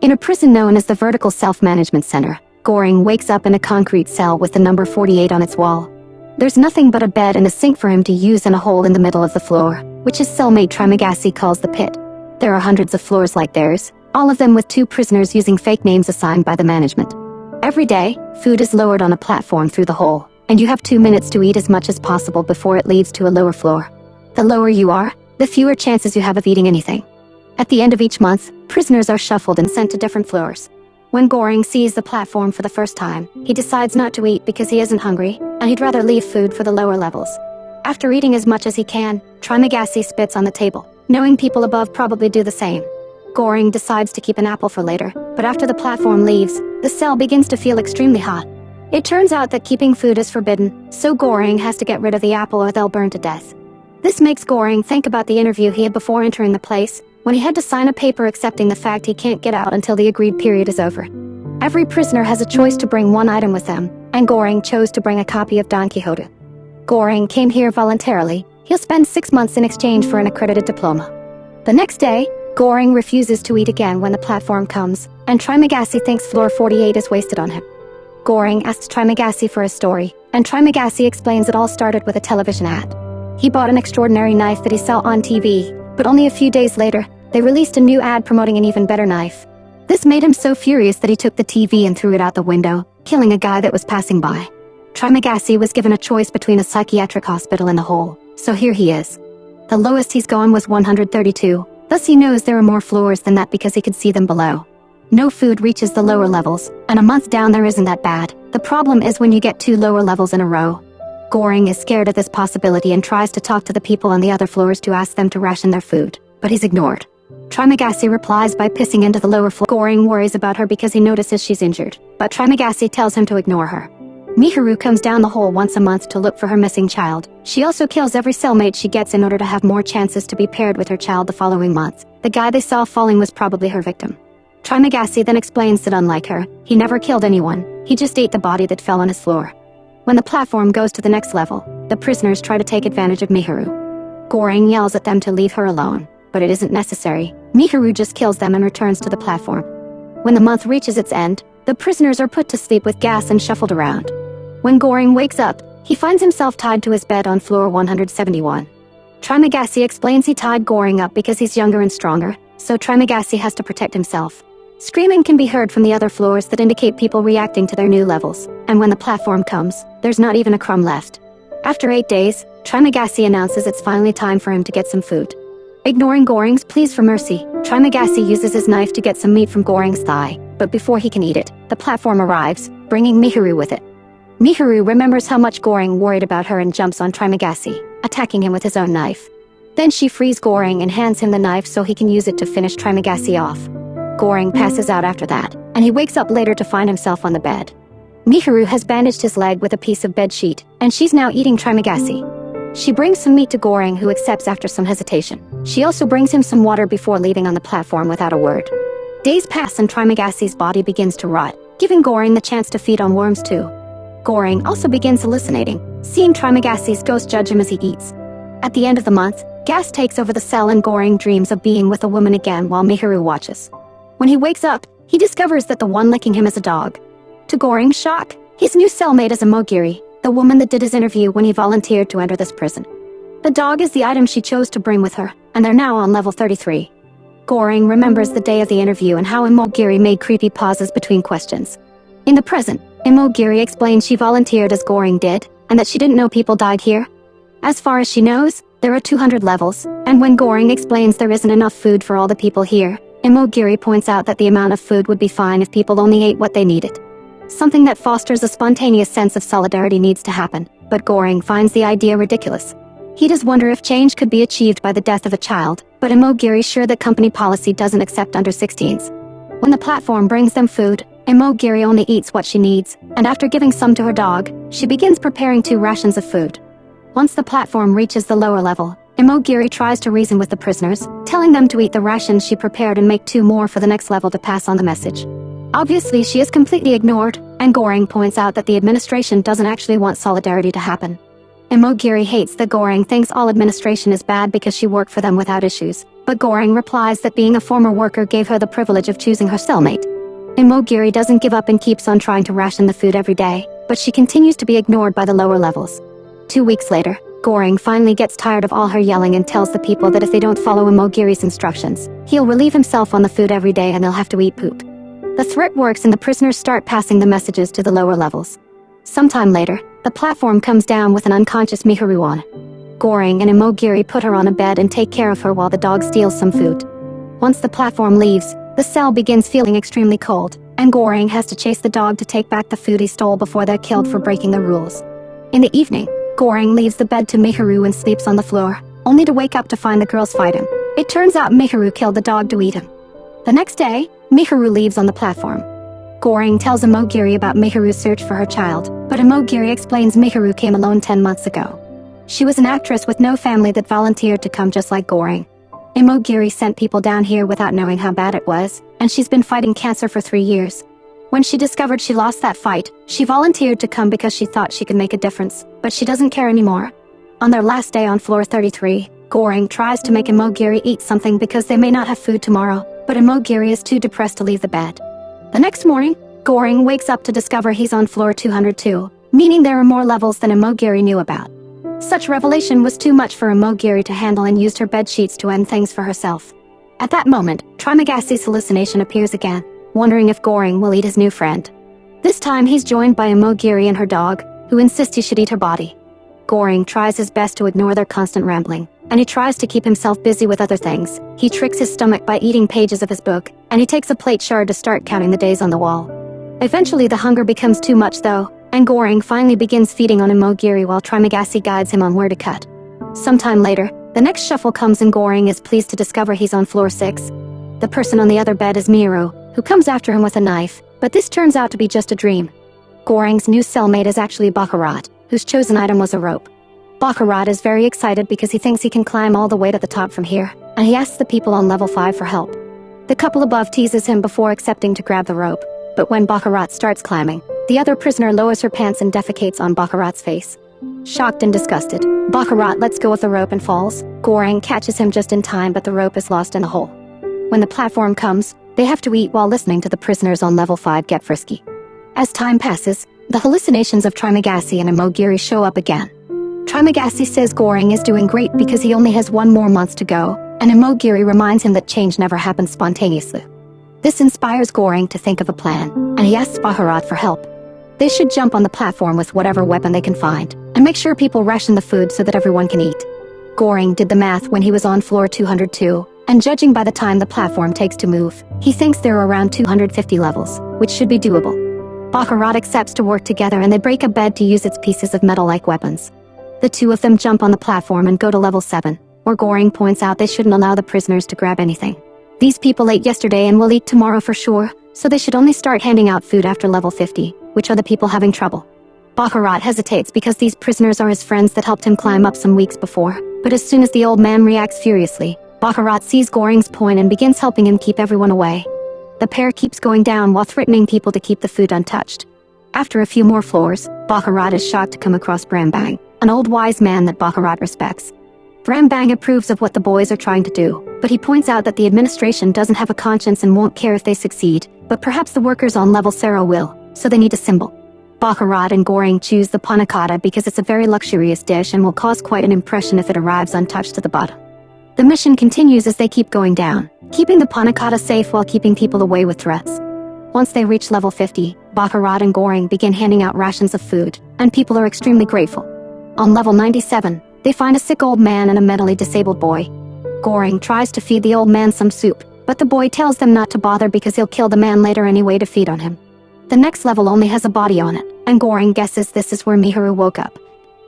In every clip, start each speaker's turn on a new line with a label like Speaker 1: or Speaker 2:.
Speaker 1: In a prison known as the Vertical Self-Management Center, Goring wakes up in a concrete cell with the number 48 on its wall. There's nothing but a bed and a sink for him to use and a hole in the middle of the floor, which his cellmate Trimagasi calls the pit. There are hundreds of floors like theirs, all of them with 2 prisoners using fake names assigned by the management. Every day, food is lowered on a platform through the hole, and you have 2 minutes to eat as much as possible before it leads to a lower floor. The lower you are, the fewer chances you have of eating anything. At the end of each month, prisoners are shuffled and sent to different floors. When Goring sees the platform for the first time, he decides not to eat because he isn't hungry, and he'd rather leave food for the lower levels. After eating as much as he can, Trimagasi spits on the table, knowing people above probably do the same. Goring decides to keep an apple for later, but after the platform leaves, the cell begins to feel extremely hot. It turns out that keeping food is forbidden, so Goring has to get rid of the apple or they'll burn to death. This makes Goring think about the interview he had before entering the place, when he had to sign a paper accepting the fact he can't get out until the agreed period is over. Every prisoner has a choice to bring one item with them, and Goring chose to bring a copy of Don Quixote. Goring came here voluntarily. He'll spend 6 months in exchange for an accredited diploma. The next day, Goring refuses to eat again when the platform comes, and Trimagasi thinks floor 48 is wasted on him. Goring asks Trimagasi for his story, and Trimagasi explains it all started with a television ad. He bought an extraordinary knife that he saw on TV, but only a few days later, they released a new ad promoting an even better knife. This made him so furious that he took the TV and threw it out the window, killing a guy that was passing by. Trimagasi was given a choice between a psychiatric hospital and the hole, so here he is. The lowest he's gone was 132, thus he knows there are more floors than that because he could see them below. No food reaches the lower levels, and a month down there isn't that bad. The problem is when you get 2 lower levels in a row. Goring is scared of this possibility and tries to talk to the people on the other floors to ask them to ration their food, but he's ignored. Trimagasi replies by pissing into the lower floor. Goring worries about her because he notices she's injured, but Trimagasi tells him to ignore her. Miharu comes down the hole once a month to look for her missing child. She also kills every cellmate she gets in order to have more chances to be paired with her child the following month. The guy they saw falling was probably her victim. Trimagasi then explains that unlike her, he never killed anyone, he just ate the body that fell on his floor. When the platform goes to the next level, the prisoners try to take advantage of Miharu. Goring yells at them to leave her alone, but it isn't necessary. Miharu just kills them and returns to the platform. When the month reaches its end, the prisoners are put to sleep with gas and shuffled around. When Goring wakes up, he finds himself tied to his bed on floor 171. Trimagasi explains he tied Goring up because he's younger and stronger, so Trimagasi has to protect himself. Screaming can be heard from the other floors that indicate people reacting to their new levels, and when the platform comes, there's not even a crumb left. After 8 days, Trimagasi announces it's finally time for him to get some food. Ignoring Goring's pleas for mercy, Trimagasi uses his knife to get some meat from Goring's thigh, but before he can eat it, the platform arrives, bringing Miharu with it. Miharu remembers how much Goring worried about her and jumps on Trimagasi, attacking him with his own knife. Then she frees Goring and hands him the knife so he can use it to finish Trimagasi off. Goring passes out after that, and he wakes up later to find himself on the bed. Miharu has bandaged his leg with a piece of bed sheet, and she's now eating Trimagasi. She brings some meat to Goring, who accepts after some hesitation. She also brings him some water before leaving on the platform without a word. Days pass and Trimagasi's body begins to rot, giving Goring the chance to feed on worms too. Goring also begins hallucinating, seeing Trimagasi's ghost judge him as he eats. At the end of the month, gas takes over the cell and Goring dreams of being with a woman again while Miharu watches. When he wakes up, he discovers that the one licking him is a dog. To Goring's shock, his new cellmate is a Mogiri, the woman that did his interview when he volunteered to enter this prison. The dog is the item she chose to bring with her, and they're now on level 33. Goring remembers the day of the interview and how Imogiri made creepy pauses between questions. In the present, Imogiri explains she volunteered as Goring did, and that she didn't know people died here. As far as she knows, there are 200 levels, and when Goring explains there isn't enough food for all the people here, Imogiri points out that the amount of food would be fine if people only ate what they needed. Something that fosters a spontaneous sense of solidarity needs to happen, but Goring finds the idea ridiculous. He does wonder if change could be achieved by the death of a child, but Imogiri's sure that company policy doesn't accept under 16s. When the platform brings them food, Imogiri only eats what she needs, and after giving some to her dog, she begins preparing 2 rations of food. Once the platform reaches the lower level, Imogiri tries to reason with the prisoners, telling them to eat the rations she prepared and make 2 more for the next level to pass on the message. Obviously, she is completely ignored, and Goring points out that the administration doesn't actually want solidarity to happen. Imogiri hates that Goring thinks all administration is bad because she worked for them without issues, but Goring replies that being a former worker gave her the privilege of choosing her cellmate. Imogiri doesn't give up and keeps on trying to ration the food every day, but she continues to be ignored by the lower levels. 2 weeks later, Goring finally gets tired of all her yelling and tells the people that if they don't follow Imogiri's instructions, he'll relieve himself on the food every day and they'll have to eat poop. The threat works and the prisoners start passing the messages to the lower levels. Sometime later, the platform comes down with an unconscious Miharu on it. Goring and Imogiri put her on a bed and take care of her while the dog steals some food. Once the platform leaves, the cell begins feeling extremely cold, and Goring has to chase the dog to take back the food he stole before they're killed for breaking the rules. In the evening, Goring leaves the bed to Miharu and sleeps on the floor, only to wake up to find the girls fight him. It turns out Miharu killed the dog to eat him. The next day, Miharu leaves on the platform. Goring tells Imogiri about Miharu's search for her child, but Imogiri explains Miharu came alone 10 months ago. She was an actress with no family that volunteered to come just like Goring. Imogiri sent people down here without knowing how bad it was, and she's been fighting cancer for 3 years. When she discovered she lost that fight, she volunteered to come because she thought she could make a difference, but she doesn't care anymore. On their last day on floor 33, Goring tries to make Imogiri eat something because they may not have food tomorrow, but Imogiri is too depressed to leave the bed. The next morning, Goring wakes up to discover he's on floor 202, meaning there are more levels than Imogiri knew about. Such revelation was too much for Imogiri to handle and used her bed sheets to end things for herself. At that moment, Trimagasi's hallucination appears again, wondering if Goring will eat his new friend. This time he's joined by Imogiri and her dog, who insist he should eat her body. Goring tries his best to ignore their constant rambling, and he tries to keep himself busy with other things. He tricks his stomach by eating pages of his book, and he takes a plate shard to start counting the days on the wall. Eventually the hunger becomes too much though, and Goring finally begins feeding on Imogiri while Trimagasi guides him on where to cut. Sometime later, the next shuffle comes and Goring is pleased to discover he's on floor 6. The person on the other bed is Miharu, who comes after him with a knife, but this turns out to be just a dream. Goring's new cellmate is actually Baccarat, whose chosen item was a rope. Baccarat is very excited because he thinks he can climb all the way to the top from here, and he asks the people on level 5 for help. The couple above teases him before accepting to grab the rope, but when Baccarat starts climbing, the other prisoner lowers her pants and defecates on Baccarat's face. Shocked and disgusted, Baccarat lets go of the rope and falls. Goring catches him just in time, but the rope is lost in the hole. When the platform comes, they have to eat while listening to the prisoners on level 5 get frisky. As time passes, the hallucinations of Trimagasi and Imogiri show up again. Trimagasi says Goring is doing great because he only has 1 more month to go, and Imogiri reminds him that change never happens spontaneously. This inspires Goring to think of a plan, and he asks Baccarat for help. They should jump on the platform with whatever weapon they can find, and make sure people ration the food so that everyone can eat. Goring did the math when he was on floor 202, and judging by the time the platform takes to move, he thinks there are around 250 levels, which should be doable. Baccarat accepts to work together and they break a bed to use its pieces of metal like weapons. The two of them jump on the platform and go to level 7, where Goring points out they shouldn't allow the prisoners to grab anything. These people ate yesterday and will eat tomorrow for sure, so they should only start handing out food after level 50, which are the people having trouble. Baccarat hesitates because these prisoners are his friends that helped him climb up some weeks before, but as soon as the old man reacts furiously, Baccarat sees Goring's point and begins helping him keep everyone away. The pair keeps going down while threatening people to keep the food untouched. After a few more floors, Baccarat is shocked to come across Brambang, an old wise man that Baccarat respects. Brambang approves of what the boys are trying to do, but he points out that the administration doesn't have a conscience and won't care if they succeed, but perhaps the workers on level 0 will, so they need a symbol. Baccarat and Goring choose the panna cotta because it's a very luxurious dish and will cause quite an impression if it arrives untouched to the bottom. The mission continues as they keep going down, keeping the panna cotta safe while keeping people away with threats. Once they reach level 50, Baccarat and Goring begin handing out rations of food, and people are extremely grateful. On level 97, they find a sick old man and a mentally disabled boy. Goring tries to feed the old man some soup, but the boy tells them not to bother because he'll kill the man later anyway to feed on him. The next level only has a body on it, and Goring guesses this is where Miharu woke up.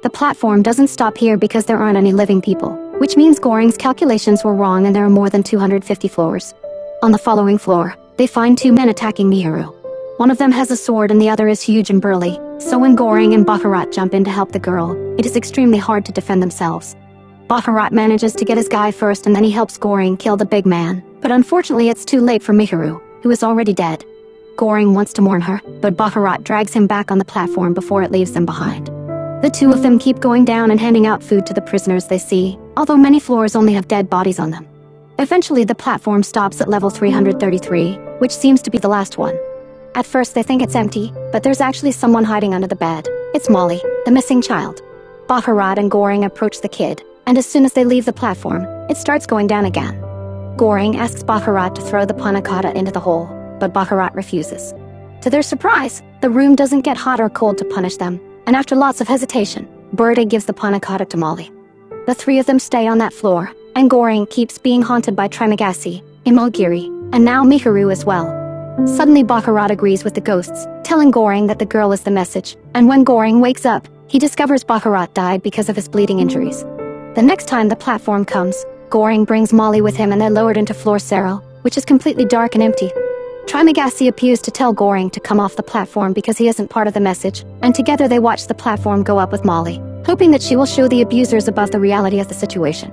Speaker 1: The platform doesn't stop here because there aren't any living people, which means Goring's calculations were wrong and there are more than 250 floors. On the following floor, they find 2 men attacking Miharu. One of them has a sword and the other is huge and burly, so when Goring and Baccarat jump in to help the girl, it is extremely hard to defend themselves. Baccarat manages to get his guy first and then he helps Goring kill the big man, but unfortunately it's too late for Miharu, who is already dead. Goring wants to mourn her, but Baccarat drags him back on the platform before it leaves them behind. The two of them keep going down and handing out food to the prisoners they see, although many floors only have dead bodies on them. Eventually, the platform stops at level 333, which seems to be the last one. At first, they think it's empty, but there's actually someone hiding under the bed. It's Molly, the missing child. Baccarat and Goring approach the kid, and as soon as they leave the platform, it starts going down again. Goring asks Baccarat to throw the panna cotta into the hole, but Baccarat refuses. To their surprise, the room doesn't get hot or cold to punish them, and after lots of hesitation, Berta gives the panna cotta to Molly. The three of them stay on that floor, and Goring keeps being haunted by Trimagasi, Imogiri, and now Miharu as well. Suddenly Baccarat agrees with the ghosts, telling Goring that the girl is the message, and when Goring wakes up, he discovers Baccarat died because of his bleeding injuries. The next time the platform comes, Goring brings Molly with him and they're lowered into floor zero, which is completely dark and empty. Trimagasi appears to tell Goring to come off the platform because he isn't part of the message, and together they watch the platform go up with Molly, hoping that she will show the abusers above the reality of the situation.